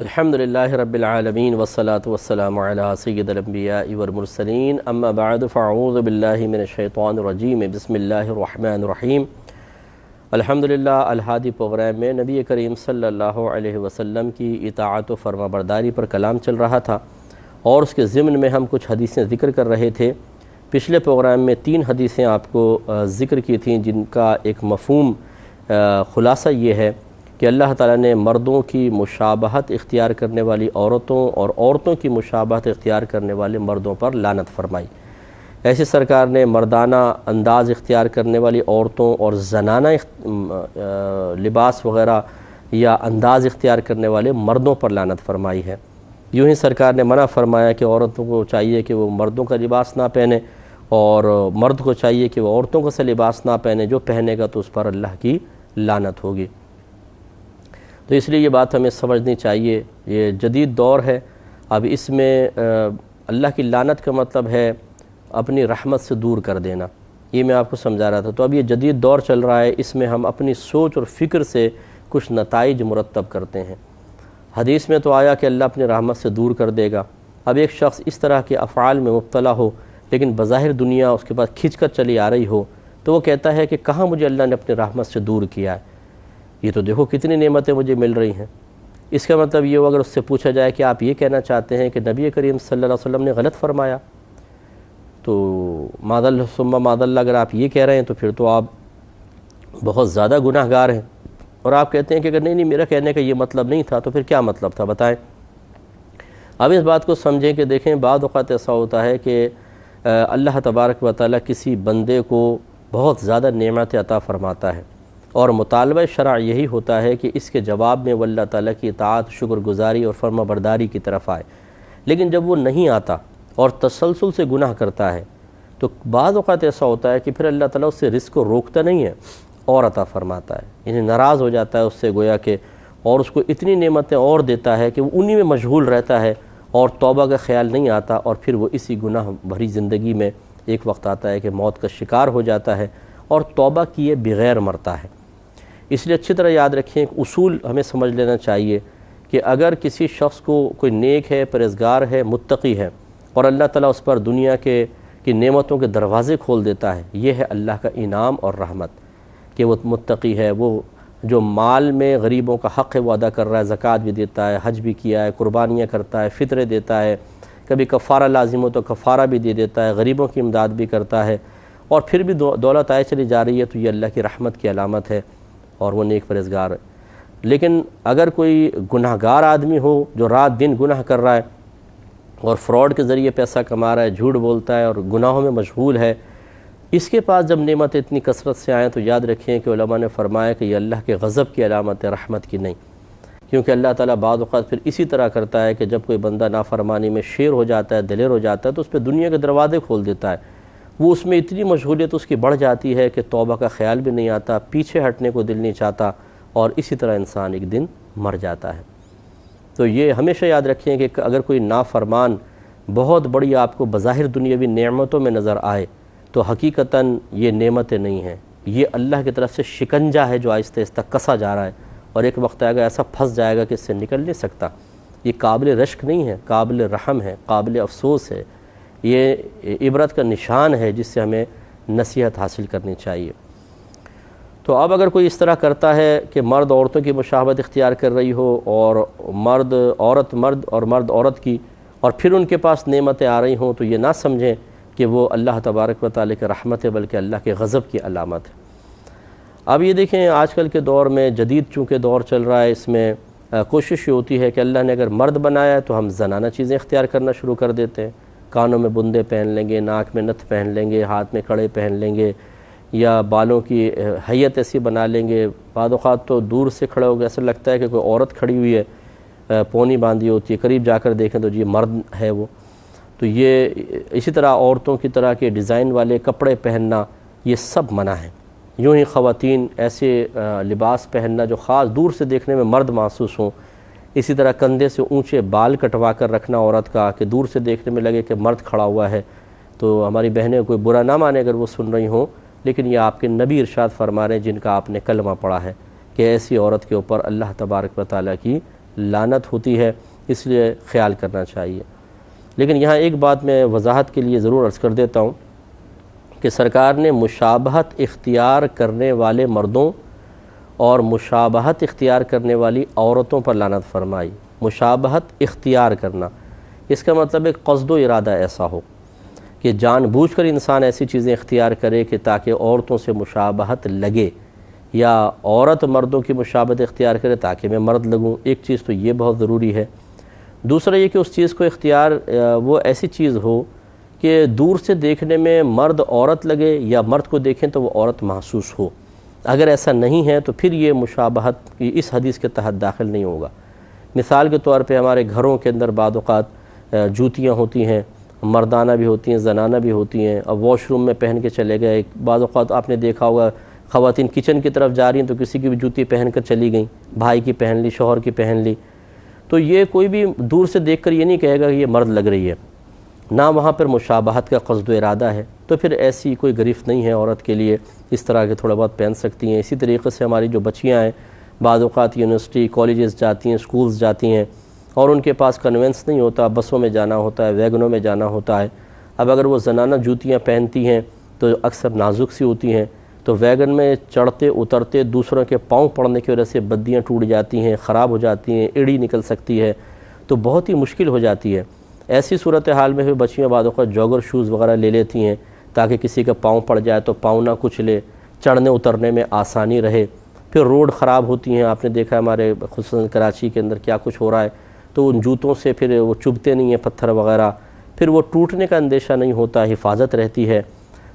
الحمدللہ رب العالمین والصلاة والسلام علی سید الانبیاء والمرسلین اما بعد فاعوذ باللہ من الشیطان الرجیم بسم اللہ الرحمن الرحیم۔ الحمدللہ الہادی پروگرام میں نبی کریم صلی اللہ علیہ وسلم کی اطاعت و فرما برداری پر کلام چل رہا تھا اور اس کے ضمن میں ہم کچھ حدیثیں ذکر کر رہے تھے۔ پچھلے پروگرام میں 3 حدیثیں آپ کو ذکر کی تھیں جن کا ایک مفہوم خلاصہ یہ ہے کہ اللہ تعالیٰ نے مردوں کی مشابہت اختیار کرنے والی عورتوں اور عورتوں کی مشابہت اختیار کرنے والے مردوں پر لعنت فرمائی۔ ایسے سرکار نے مردانہ انداز اختیار کرنے والی عورتوں اور زنانہ لباس وغیرہ یا انداز اختیار کرنے والے مردوں پر لعنت فرمائی ہے۔ یوں ہی سرکار نے منع فرمایا کہ عورتوں کو چاہیے کہ وہ مردوں کا لباس نہ پہنے اور مرد کو چاہیے کہ وہ عورتوں کا سے لباس نہ پہنے، جو پہنے گا تو اس پر اللہ کی لعنت ہوگی۔ تو اس لیے یہ بات ہمیں سمجھنی چاہیے، یہ جدید دور ہے، اب اس میں اللہ کی لعنت کا مطلب ہے اپنی رحمت سے دور کر دینا۔ یہ میں آپ کو سمجھا رہا تھا۔ تو اب یہ جدید دور چل رہا ہے، اس میں ہم اپنی سوچ اور فکر سے کچھ نتائج مرتب کرتے ہیں۔ حدیث میں تو آیا کہ اللہ اپنی رحمت سے دور کر دے گا۔ اب ایک شخص اس طرح کے افعال میں مبتلا ہو لیکن بظاہر دنیا اس کے پاس کھنچ کر چلی آ رہی ہو تو وہ کہتا ہے کہ کہاں مجھے اللہ نے اپنی رحمت سے دور کیا ہے، یہ تو دیکھو کتنی نعمتیں مجھے مل رہی ہیں۔ اس کا مطلب یہ ہو اگر اس سے پوچھا جائے کہ آپ یہ کہنا چاہتے ہیں کہ نبی کریم صلی اللہ علیہ وسلم نے غلط فرمایا، تو معاذ اللہ ثم معاذ اللہ اگر آپ یہ کہہ رہے ہیں تو پھر تو آپ بہت زیادہ گناہ گار ہیں، اور آپ کہتے ہیں کہ اگر نہیں میرا کہنے کا یہ مطلب نہیں تھا تو پھر کیا مطلب تھا بتائیں۔ اب اس بات کو سمجھیں کہ دیکھیں بعض اوقات ایسا ہوتا ہے کہ اللہ تبارک و تعالیٰ کسی بندے کو بہت زیادہ نعمت عطا فرماتا ہے اور مطالبہ شرع یہی ہوتا ہے کہ اس کے جواب میں وہ اللہ تعالیٰ کی اطاعت، شکر گزاری اور فرما برداری کی طرف آئے۔ لیکن جب وہ نہیں آتا اور تسلسل سے گناہ کرتا ہے تو بعض اوقات ایسا ہوتا ہے کہ پھر اللہ تعالیٰ اس سے رزق کو روکتا نہیں ہے اور عطا فرماتا ہے، یعنی ناراض ہو جاتا ہے اس سے گویا کہ، اور اس کو اتنی نعمتیں اور دیتا ہے کہ وہ انہی میں مشغول رہتا ہے اور توبہ کا خیال نہیں آتا، اور پھر وہ اسی گناہ بھری زندگی میں ایک وقت آتا ہے کہ موت کا شکار ہو جاتا ہے اور توبہ کیے بغیر مرتا ہے۔ اس لیے اچھی طرح یاد رکھیں، ایک اصول ہمیں سمجھ لینا چاہیے کہ اگر کسی شخص کو کوئی نیک ہے، پرہیزگار ہے، متقی ہے اور اللہ تعالیٰ اس پر دنیا کی نعمتوں کے دروازے کھول دیتا ہے، یہ ہے اللہ کا انعام اور رحمت کہ وہ متقی ہے، وہ جو مال میں غریبوں کا حق ہے وہ ادا کر رہا ہے، زکوٰۃ بھی دیتا ہے، حج بھی کیا ہے، قربانیاں کرتا ہے، فطرے دیتا ہے، کبھی کفارہ لازم ہو تو کفارہ بھی دے دیتا ہے، غریبوں کی امداد بھی کرتا ہے، اور پھر بھی دولت آئے چلی جا رہی ہے، تو یہ اللہ کی رحمت کی علامت ہے اور وہ نیک پرہیزگار ہے۔ لیکن اگر کوئی گناہ گار آدمی ہو جو رات دن گناہ کر رہا ہے اور فراڈ کے ذریعے پیسہ کما رہا ہے، جھوٹ بولتا ہے اور گناہوں میں مشغول ہے، اس کے پاس جب نعمت اتنی کثرت سے آئیں تو یاد رکھیں کہ علماء نے فرمایا کہ یہ اللہ کے غضب کی علامت ہے، رحمت کی نہیں، کیونکہ اللہ تعالیٰ بعض اوقات پھر اسی طرح کرتا ہے کہ جب کوئی بندہ نافرمانی میں شیر ہو جاتا ہے، دلیر ہو جاتا ہے، تو اس پہ دنیا کے دروازے کھول دیتا ہے، وہ اس میں اتنی مشغولیت اس کی بڑھ جاتی ہے کہ توبہ کا خیال بھی نہیں آتا، پیچھے ہٹنے کو دل نہیں چاہتا، اور اسی طرح انسان ایک دن مر جاتا ہے۔ تو یہ ہمیشہ یاد رکھیں کہ اگر کوئی نافرمان بہت بڑی آپ کو بظاہر دنیاوی نعمتوں میں نظر آئے تو حقیقتاً یہ نعمتیں نہیں ہیں، یہ اللہ کی طرف سے شکنجہ ہے جو آہستہ آہستہ کسا جا رہا ہے، اور ایک وقت آئے گا ایسا پھنس جائے گا کہ اس سے نکل نہیں سکتا۔ یہ قابل رشک نہیں ہے، قابل رحم ہے، قابل افسوس ہے، یہ عبرت کا نشان ہے جس سے ہمیں نصیحت حاصل کرنی چاہیے۔ تو اب اگر کوئی اس طرح کرتا ہے کہ مرد عورتوں کی مشابہت اختیار کر رہی ہو اور مرد اور مرد عورت کی، اور پھر ان کے پاس نعمتیں آ رہی ہوں، تو یہ نہ سمجھیں کہ وہ اللہ تبارک و تعالیٰ کی رحمت ہے بلکہ اللہ کے غضب کی علامت ہے۔ اب یہ دیکھیں آج کل کے دور میں جدید چونکہ دور چل رہا ہے، اس میں کوشش یہ ہوتی ہے کہ اللہ نے اگر مرد بنایا ہے تو ہم زنانہ چیزیں اختیار کرنا شروع کر دیتے ہیں، کانوں میں بندے پہن لیں گے، ناک میں نتھ پہن لیں گے، ہاتھ میں کڑے پہن لیں گے، یا بالوں کی حیت ایسی بنا لیں گے، بعض اوقات تو دور سے کھڑے ہو گئے ایسا لگتا ہے کہ کوئی عورت کھڑی ہوئی ہے، پونی باندھی ہوتی ہے، قریب جا کر دیکھیں تو جی مرد ہے وہ۔ تو یہ اسی طرح عورتوں کی طرح کے ڈیزائن والے کپڑے پہننا یہ سب منع ہے۔ یوں ہی خواتین ایسے لباس پہننا جو خاص دور سے دیکھنے میں مرد محسوس ہوں، اسی طرح کندھے سے اونچے بال کٹوا کر رکھنا عورت کا کہ دور سے دیکھنے میں لگے کہ مرد کھڑا ہوا ہے۔ تو ہماری بہنیں کوئی برا نہ مانے اگر وہ سن رہی ہوں، لیکن یہ آپ کے نبی ارشاد فرما رہے ہیں جن کا آپ نے کلمہ پڑھا ہے کہ ایسی عورت کے اوپر اللہ تبارک و تعالیٰ کی لعنت ہوتی ہے، اس لیے خیال کرنا چاہیے۔ لیکن یہاں ایک بات میں وضاحت کے لیے ضرور عرض کر دیتا ہوں کہ سرکار نے مشابہت اختیار کرنے والے مردوں اور مشابہت اختیار کرنے والی عورتوں پر لعنت فرمائی۔ مشابہت اختیار کرنا، اس کا مطلب ایک قصد و ارادہ ایسا ہو کہ جان بوجھ کر انسان ایسی چیزیں اختیار کرے کہ تاکہ عورتوں سے مشابہت لگے، یا عورت مردوں کی مشابہت اختیار کرے تاکہ میں مرد لگوں۔ ایک چیز تو یہ بہت ضروری ہے۔ دوسرا یہ کہ اس چیز کو اختیار وہ ایسی چیز ہو کہ دور سے دیکھنے میں مرد عورت لگے یا مرد کو دیکھیں تو وہ عورت محسوس ہو۔ اگر ایسا نہیں ہے تو پھر یہ مشابہت اس حدیث کے تحت داخل نہیں ہوگا۔ مثال کے طور پہ ہمارے گھروں کے اندر بعض اوقات جوتیاں ہوتی ہیں، مردانہ بھی ہوتی ہیں، زنانہ بھی ہوتی ہیں، اب واش روم میں پہن کے چلے گئے۔ بعض اوقات آپ نے دیکھا ہوگا خواتین کچن کی طرف جا رہی ہیں تو کسی کی بھی جوتی پہن کر چلی گئیں، بھائی کی پہن لی، شوہر کی پہن لی، تو یہ کوئی بھی دور سے دیکھ کر یہ نہیں کہے گا کہ یہ مرد لگ رہی ہے، نہ وہاں پر مشابہت کا قصد و ارادہ ہے، تو پھر ایسی کوئی گرفت نہیں ہے عورت کے لیے، اس طرح کے تھوڑا بہت پہن سکتی ہیں۔ اسی طریقے سے ہماری جو بچیاں ہیں بعض اوقات یونیورسٹی کالجز جاتی ہیں، سکولز جاتی ہیں، اور ان کے پاس کنوینس نہیں ہوتا، بسوں میں جانا ہوتا ہے، ویگنوں میں جانا ہوتا ہے۔ اب اگر وہ زنانہ جوتیاں پہنتی ہیں تو اکثر نازک سی ہوتی ہیں، تو ویگن میں چڑھتے اترتے دوسروں کے پاؤں پڑنے کی وجہ سے بدیاں ٹوٹ جاتی ہیں، خراب ہو جاتی ہیں، ایڑی نکل سکتی ہے، تو بہت ہی مشکل ہو جاتی ہے۔ ایسی صورتحال میں بھی بچیاں بعض اوقات جوگر شوز وغیرہ لے لیتی ہیں تاکہ کسی کا پاؤں پڑ جائے تو پاؤں نہ کچلے، چڑھنے اترنے میں آسانی رہے۔ پھر روڈ خراب ہوتی ہیں، آپ نے دیکھا ہمارے خصوصاً کراچی کے اندر کیا کچھ ہو رہا ہے، تو ان جوتوں سے پھر وہ چبھتے نہیں ہیں پتھر وغیرہ، پھر وہ ٹوٹنے کا اندیشہ نہیں ہوتا، حفاظت رہتی ہے۔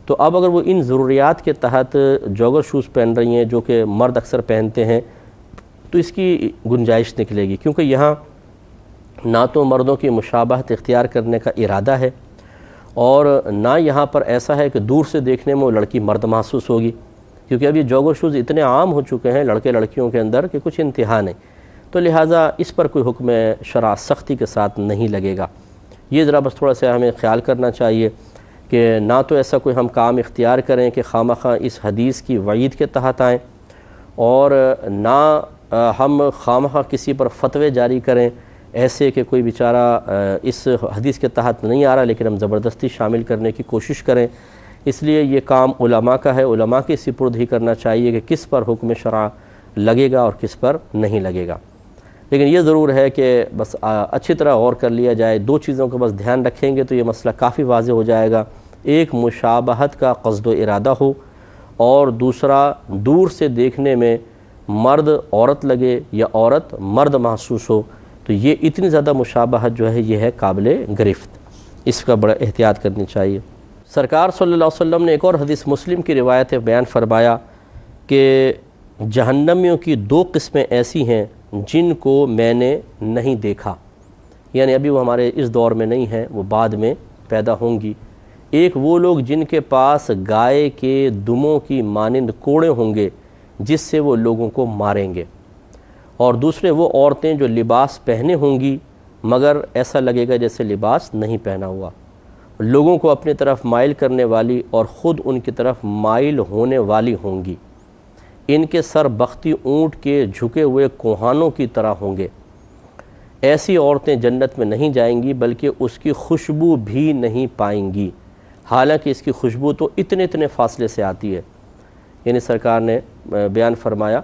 تو اب اگر وہ ان ضروریات کے تحت جوگر شوز پہن رہی ہیں جو کہ مرد اکثر پہنتے ہیں، تو اس کی گنجائش نکلے گی، کیونکہ یہاں نہ تو مردوں کی مشابہت اختیار کرنے کا ارادہ ہے، اور نہ یہاں پر ایسا ہے کہ دور سے دیکھنے میں وہ لڑکی مرد محسوس ہوگی، کیونکہ اب یہ جوگر شوز اتنے عام ہو چکے ہیں لڑکے لڑکیوں کے اندر کہ کچھ انتہا نہیں، تو لہٰذا اس پر کوئی حکم شرع سختی کے ساتھ نہیں لگے گا۔ یہ ذرا بس تھوڑا سا ہمیں خیال کرنا چاہیے کہ نہ تو ایسا کوئی ہم کام اختیار کریں کہ خواہ مخواہ اس حدیث کی وعید کے تحت آئیں، اور نہ ہم خواہ مخواہ کسی پر فتوے جاری کریں ایسے کہ کوئی بیچارہ اس حدیث کے تحت نہیں آ رہا لیکن ہم زبردستی شامل کرنے کی کوشش کریں۔ اس لیے یہ کام علماء کا ہے، علماء کے سپرد ہی کرنا چاہیے کہ کس پر حکم شرع لگے گا اور کس پر نہیں لگے گا۔ لیکن یہ ضرور ہے کہ بس اچھی طرح غور کر لیا جائے، دو چیزوں کو بس دھیان رکھیں گے تو یہ مسئلہ کافی واضح ہو جائے گا۔ ایک مشابہت کا قصد و ارادہ ہو، اور دوسرا دور سے دیکھنے میں مرد عورت لگے یا عورت مرد محسوس ہو، تو یہ اتنی زیادہ مشابہت جو ہے یہ ہے قابل گرفت، اس کا بڑا احتیاط کرنی چاہیے۔ سرکار صلی اللہ علیہ وسلم نے ایک اور حدیث مسلم کی روایت بیان فرمایا کہ جہنمیوں کی دو قسمیں ایسی ہیں جن کو میں نے نہیں دیکھا، یعنی ابھی وہ ہمارے اس دور میں نہیں ہیں، وہ بعد میں پیدا ہوں گی۔ ایک وہ لوگ جن کے پاس گائے کے دموں کی مانند کوڑے ہوں گے جس سے وہ لوگوں کو ماریں گے، اور دوسرے وہ عورتیں جو لباس پہنے ہوں گی مگر ایسا لگے گا جیسے لباس نہیں پہنا ہوا، لوگوں کو اپنی طرف مائل کرنے والی اور خود ان کی طرف مائل ہونے والی ہوں گی۔ ان کے سر بختی اونٹ کے جھکے ہوئے کوہانوں کی طرح ہوں گے۔ ایسی عورتیں جنت میں نہیں جائیں گی بلکہ اس کی خوشبو بھی نہیں پائیں گی، حالانکہ اس کی خوشبو تو اتنے فاصلے سے آتی ہے۔ یعنی سرکار نے بیان فرمایا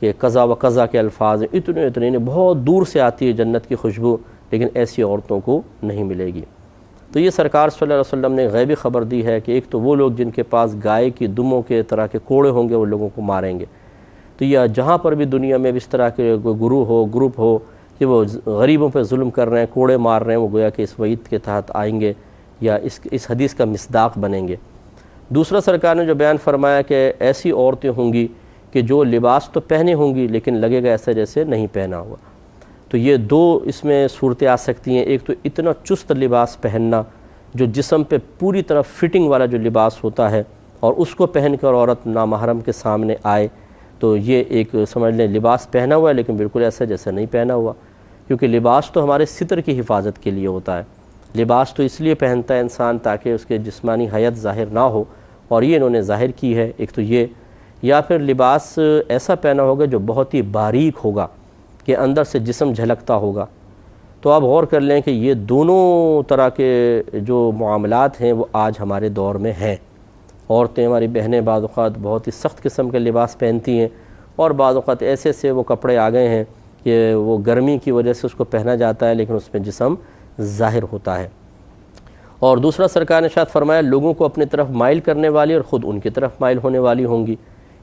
کہ قضا و قضا کے الفاظ اتنے بہت دور سے آتی ہے جنت کی خوشبو، لیکن ایسی عورتوں کو نہیں ملے گی۔ تو یہ سرکار صلی اللہ علیہ وسلم نے غیبی خبر دی ہے کہ ایک تو وہ لوگ جن کے پاس گائے کی دموں کے طرح کے کوڑے ہوں گے وہ لوگوں کو ماریں گے۔ تو یہ جہاں پر بھی دنیا میں اس طرح کے کوئی گروہ ہو، گروپ ہو کہ وہ غریبوں پہ ظلم کر رہے ہیں، کوڑے مار رہے ہیں، وہ گویا کہ اس وعید کے تحت آئیں گے یا اس حدیث کا مصداق بنیں گے۔ دوسرا سرکار نے جو بیان فرمایا کہ ایسی عورتیں ہوں گی کہ جو لباس تو پہنے ہوں گی لیکن لگے گا ایسا جیسے نہیں پہنا ہوا۔ تو یہ دو اس میں صورتیں آ سکتی ہیں، ایک تو اتنا چست لباس پہننا جو جسم پہ پوری طرح فٹنگ والا جو لباس ہوتا ہے، اور اس کو پہن کر عورت نامحرم کے سامنے آئے، تو یہ ایک سمجھ لیں لباس پہنا ہوا ہے لیکن بالکل ایسا جیسا نہیں پہنا ہوا، کیونکہ لباس تو ہمارے ستر کی حفاظت کے لیے ہوتا ہے۔ لباس تو اس لیے پہنتا ہے انسان تاکہ اس کے جسمانی حیت ظاہر نہ ہو، اور یہ انہوں نے ظاہر کی ہے۔ ایک تو یہ یا پھر لباس ایسا پہنا ہوگا جو بہت ہی باریک ہوگا کہ اندر سے جسم جھلکتا ہوگا، تو آپ غور کر لیں کہ یہ دونوں طرح کے جو معاملات ہیں وہ آج ہمارے دور میں ہیں۔ عورتیں، ہماری بہنیں بعض اوقات بہت ہی سخت قسم کے لباس پہنتی ہیں، اور بعض اوقات ایسے وہ کپڑے آ گئے ہیں کہ وہ گرمی کی وجہ سے اس کو پہنا جاتا ہے لیکن اس میں جسم ظاہر ہوتا ہے۔ اور دوسرا سرکار نے ارشاد فرمایا لوگوں کو اپنی طرف مائل کرنے والی اور خود ان کی طرف مائل ہونے والی ہوں گی۔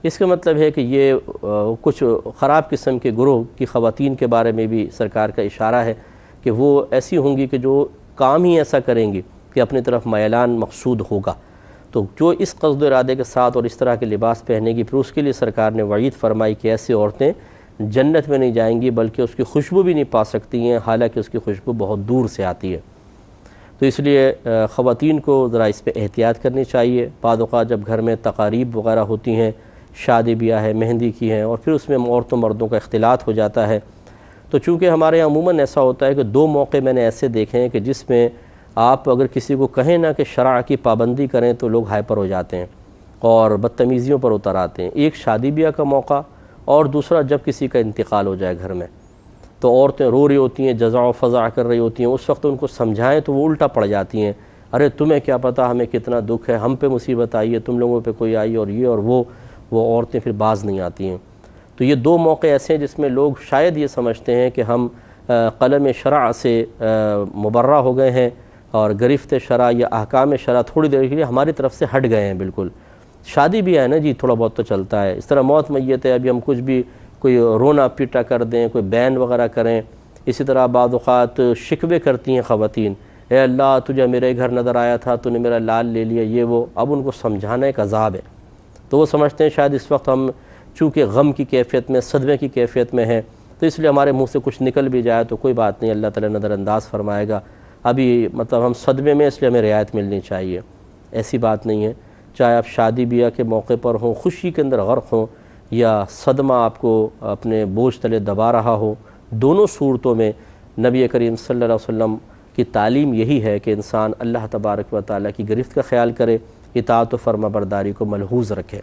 اس کا مطلب ہے کہ یہ کچھ خراب قسم کے گروہ کی خواتین کے بارے میں بھی سرکار کا اشارہ ہے کہ وہ ایسی ہوں گی کہ جو کام ہی ایسا کریں گی کہ اپنی طرف میلان مقصود ہوگا۔ تو جو اس قصد و ارادے کے ساتھ اور اس طرح کے لباس پہنے گی، پھر اس کے لیے سرکار نے وعید فرمائی کہ ایسی عورتیں جنت میں نہیں جائیں گی بلکہ اس کی خوشبو بھی نہیں پا سکتی ہیں، حالانکہ اس کی خوشبو بہت دور سے آتی ہے۔ تو اس لیے خواتین کو ذرا اس پہ احتیاط کرنی چاہیے۔ بعض اوقات جب گھر میں تقاریب وغیرہ ہوتی ہیں، شادی بیاہ ہے، مہندی کی ہیں، اور پھر اس میں عورتوں مردوں کا اختلاط ہو جاتا ہے، تو چونکہ ہمارے یہاں عموماً ایسا ہوتا ہے کہ 2 موقع میں نے ایسے دیکھے ہیں کہ جس میں آپ اگر کسی کو کہیں نہ کہ شرع کی پابندی کریں تو لوگ ہائپر ہو جاتے ہیں اور بدتمیزیوں پر اتر آتے ہیں۔ ایک شادی بیاہ کا موقع، اور دوسرا جب کسی کا انتقال ہو جائے گھر میں، تو عورتیں رو رہی ہوتی ہیں، جزع و فضع کر رہی ہوتی ہیں، اس وقت ان کو سمجھائیں تو وہ الٹا پڑ جاتی ہیں، ارے تمہیں کیا پتہ ہمیں کتنا دکھ ہے، ہم پہ مصیبت آئی ہے، تم لوگوں پہ کوئی آئی اور یہ اور وہ عورتیں پھر باز نہیں آتی ہیں۔ تو یہ 2 موقع ایسے ہیں جس میں لوگ شاید یہ سمجھتے ہیں کہ ہم قلم شرع سے مبرہ ہو گئے ہیں اور گرفت شرع یا احکام شرع تھوڑی دیر کے لیے ہماری طرف سے ہٹ گئے ہیں۔ بالکل شادی بھی ہے نا جی، تھوڑا بہت تو چلتا ہے، اس طرح موت میت ہے، ابھی ہم کچھ بھی کوئی رونا پیٹا کر دیں، کوئی بین وغیرہ کریں۔ اسی طرح بعض اوقات شکوے کرتی ہیں خواتین، اے اللہ تجھے میرے گھر نظر آیا تھا، تو نے میرا لال لے لیا، یہ وہ۔ اب ان کو سمجھانا ایک عذاب ہے، تو وہ سمجھتے ہیں شاید اس وقت ہم چونکہ غم کی کیفیت میں، صدمے کی کیفیت میں ہیں، تو اس لیے ہمارے منہ سے کچھ نکل بھی جائے تو کوئی بات نہیں، اللہ تعالیٰ نظر انداز فرمائے گا، ابھی مطلب ہم صدمے میں، اس لیے ہمیں رعایت ملنی چاہیے۔ ایسی بات نہیں ہے، چاہے آپ شادی بیاہ کے موقع پر ہوں، خوشی کے اندر غرق ہوں، یا صدمہ آپ کو اپنے بوجھ تلے دبا رہا ہو، دونوں صورتوں میں نبی کریم صلی اللہ علیہ وسلم کی تعلیم یہی ہے کہ انسان اللہ تبارک و تعالیٰ کی گرفت کا خیال کرے، اطاعت و فرما برداری کو ملحوظ رکھے۔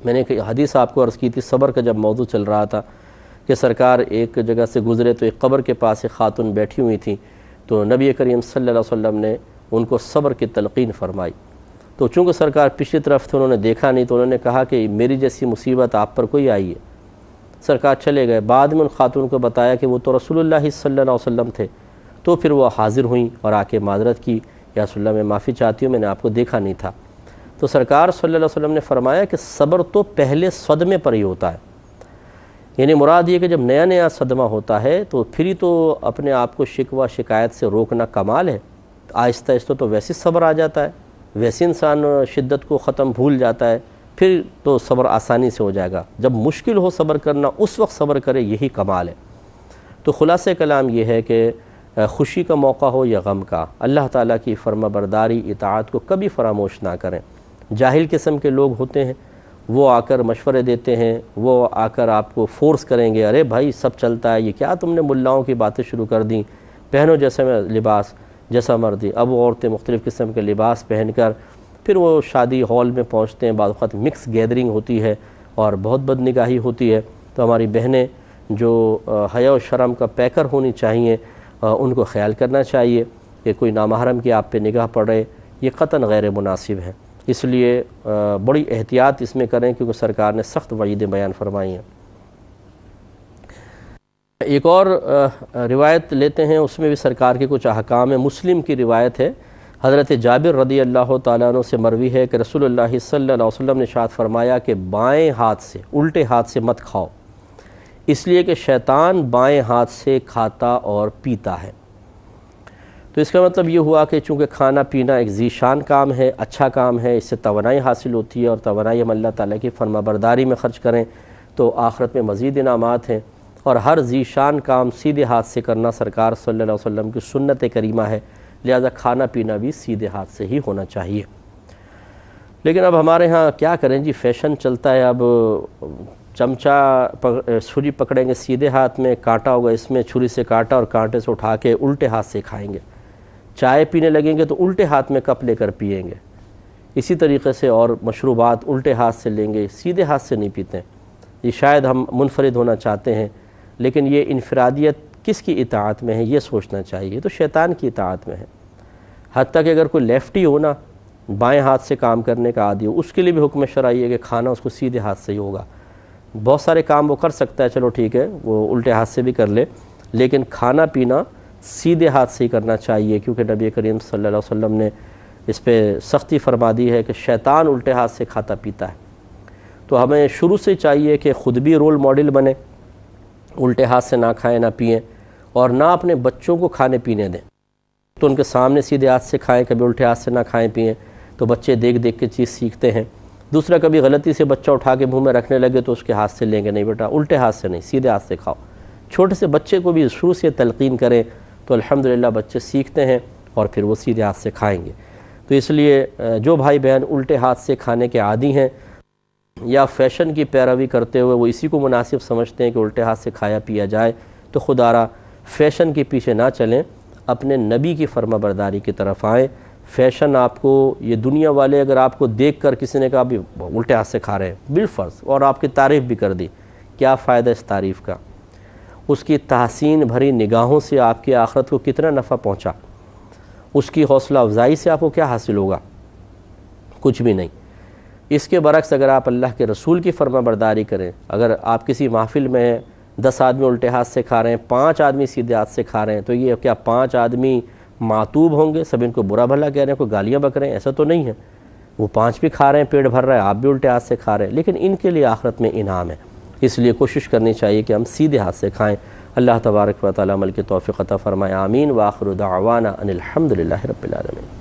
میں نے ایک حدیث آپ کو عرض کی تھی، صبر کا جب موضوع چل رہا تھا، کہ سرکار ایک جگہ سے گزرے تو ایک قبر کے پاس ایک خاتون بیٹھی ہوئی تھی، تو نبی کریم صلی اللہ علیہ وسلم نے ان کو صبر کی تلقین فرمائی۔ تو چونکہ سرکار پچھلی طرف تھے، انہوں نے دیکھا نہیں، تو انہوں نے کہا کہ میری جیسی مصیبت آپ پر کوئی آئی ہے؟ سرکار چلے گئے۔ بعد میں ان خاتون کو بتایا کہ وہ تو رسول اللہ صلی اللہ علیہ وسلم تھے، تو پھر وہ حاضر ہوئیں اور آ کے معذرت کی، یا رسول اللہ میں معافی چاہتی ہوں، میں نے آپ کو دیکھا نہیں تھا۔ تو سرکار صلی اللہ علیہ وسلم نے فرمایا کہ صبر تو پہلے صدمے پر ہی ہوتا ہے، یعنی مراد یہ کہ جب نیا نیا صدمہ ہوتا ہے تو پھر ہی تو اپنے آپ کو شکوہ شکایت سے روکنا کمال ہے۔ آہستہ آہستہ تو ویسے صبر آ جاتا ہے، ویسے انسان شدت کو ختم بھول جاتا ہے، پھر تو صبر آسانی سے ہو جائے گا۔ جب مشکل ہو صبر کرنا اس وقت صبر کرے، یہی کمال ہے۔ تو خلاصہ کلام یہ ہے کہ خوشی کا موقع ہو یا غم کا، اللہ تعالیٰ کی فرما برداری اطاعت کو کبھی فراموش نہ کریں۔ جاہل قسم کے لوگ ہوتے ہیں، وہ آ کر مشورے دیتے ہیں، وہ آ کر آپ کو فورس کریں گے، ارے بھائی سب چلتا ہے، یہ کیا تم نے ملاؤں کی باتیں شروع کر دیں، پہنو جیسا میں لباس جیسا مرضی۔ اب وہ عورتیں مختلف قسم کے لباس پہن کر پھر وہ شادی ہال میں پہنچتے ہیں، بعض وقت مکس گیدرنگ ہوتی ہے اور بہت بد نگاہی ہوتی ہے۔ تو ہماری بہنیں جو حیا و شرم کا پیکر ہونی چاہیے، ان کو خیال کرنا چاہیے کہ کوئی نامحرم کی آپ پہ نگاہ پڑ رہے، یہ قطعاً غیر مناسب ہے، اس لیے بڑی احتیاط اس میں کریں، کیونکہ سرکار نے سخت وعیدیں بیان فرمائی ہیں۔ ایک اور روایت لیتے ہیں، اس میں بھی سرکار کے کچھ احکام ہیں۔ مسلم کی روایت ہے، حضرت جابر رضی اللہ تعالیٰ عنہ سے مروی ہے کہ رسول اللہ صلی اللہ علیہ وسلم نے ارشاد فرمایا کہ بائیں ہاتھ سے، الٹے ہاتھ سے مت کھاؤ، اس لیے کہ شیطان بائیں ہاتھ سے کھاتا اور پیتا ہے۔ تو اس کا مطلب یہ ہوا کہ چونکہ کھانا پینا ایک ذیشان کام ہے، اچھا کام ہے، اس سے توانائی حاصل ہوتی ہے، اور توانائی ہم اللہ تعالیٰ کی فرما برداری میں خرچ کریں تو آخرت میں مزید انعامات ہیں، اور ہر ذیشان کام سیدھے ہاتھ سے کرنا سرکار صلی اللہ علیہ وسلم کی سنت کریمہ ہے، لہذا کھانا پینا بھی سیدھے ہاتھ سے ہی ہونا چاہیے۔ لیکن اب ہمارے ہاں کیا کریں جی، فیشن چلتا ہے، اب چمچہ چھری پکڑیں گے سیدھے ہاتھ میں، کانٹا ہوگا اس میں، چھری سے کاٹا اور کانٹے سے اٹھا کے الٹے ہاتھ سے کھائیں گے۔ چائے پینے لگیں گے تو الٹے ہاتھ میں کپ لے کر پئیں گے، اسی طریقے سے اور مشروبات الٹے ہاتھ سے لیں گے، سیدھے ہاتھ سے نہیں پیتے ہیں۔ یہ شاید ہم منفرد ہونا چاہتے ہیں، لیکن یہ انفرادیت کس کی اطاعت میں ہے یہ سوچنا چاہیے، تو شیطان کی اطاعت میں ہے۔ حتیٰ کہ اگر کوئی لیفٹی ہو نا، بائیں ہاتھ سے کام کرنے کا عادی ہو، اس کے لیے بھی حکم شرعی ہے کہ کھانا اس کو سیدھے ہاتھ سے ہی ہوگا۔ بہت سارے کام وہ کر سکتا ہے، چلو ٹھیک ہے، وہ الٹے ہاتھ سے بھی کر لے، لیکن کھانا پینا سیدھے ہاتھ سے ہی کرنا چاہیے، کیونکہ نبی کریم صلی اللہ علیہ وسلم نے اس پہ سختی فرما دی ہے کہ شیطان الٹے ہاتھ سے کھاتا پیتا ہے۔ تو ہمیں شروع سے چاہیے کہ خود بھی رول ماڈل بنے، الٹے ہاتھ سے نہ کھائیں نہ پئیں، اور نہ اپنے بچوں کو کھانے پینے دیں، تو ان کے سامنے سیدھے ہاتھ سے کھائیں، کبھی الٹے ہاتھ سے نہ کھائیں پئیں، تو بچے دیکھ دیکھ کے چیز سیکھتے ہیں۔ دوسرا، کبھی غلطی سے بچہ اٹھا کے منہ میں رکھنے لگے تو اس کے ہاتھ سے لیں گے، نہیں بیٹا الٹے ہاتھ سے نہیں، سیدھے ہاتھ سے کھاؤ۔ چھوٹے سے بچے کو بھی شروع سے تلقین کریں تو الحمدللہ بچے سیکھتے ہیں اور پھر وہ سیدھے ہاتھ سے کھائیں گے۔ تو اس لیے جو بھائی بہن الٹے ہاتھ سے کھانے کے عادی ہیں یا فیشن کی پیروی کرتے ہوئے وہ اسی کو مناسب سمجھتے ہیں کہ الٹے ہاتھ سے کھایا پیا جائے، تو خدا را فیشن کے پیچھے نہ چلیں، اپنے نبی کی فرما برداری کی طرف آئیں۔ فیشن آپ کو، یہ دنیا والے اگر آپ کو دیکھ کر کسی نے کہا بھی الٹے ہاتھ سے کھا رہے ہیں بالفرض، اور آپ کی تعریف بھی کر دی، کیا فائدہ اس تعریف کا؟ اس کی تحسین بھری نگاہوں سے آپ کی آخرت کو کتنا نفع پہنچا؟ اس کی حوصلہ افزائی سے آپ کو کیا حاصل ہوگا؟ کچھ بھی نہیں۔ اس کے برعکس اگر آپ اللہ کے رسول کی فرما برداری کریں، اگر آپ کسی محفل میں ہیں، 10 آدمی الٹے ہاتھ سے کھا رہے ہیں، 5 آدمی سیدھے ہاتھ سے کھا رہے ہیں، تو یہ کیا 5 آدمی معتوب ہوں گے، سب ان کو برا بھلا کہہ رہے ہیں، کوئی گالیاں بک رہے ہیں؟ ایسا تو نہیں ہے۔ وہ 5 بھی کھا رہے ہیں، پیٹ بھر رہا ہے، آپ بھی الٹے ہاتھ سے کھا رہے ہیں، لیکن ان کے لیے آخرت میں انعام ہے۔ اس لیے کوشش کرنی چاہیے کہ ہم سیدھے ہاتھ سے کھائیں۔ اللہ تبارک و تعالی عمل کی توفیق عطا فرمائے، آمین۔ وآخر دعوانا ان الحمد للہ رب العالمین۔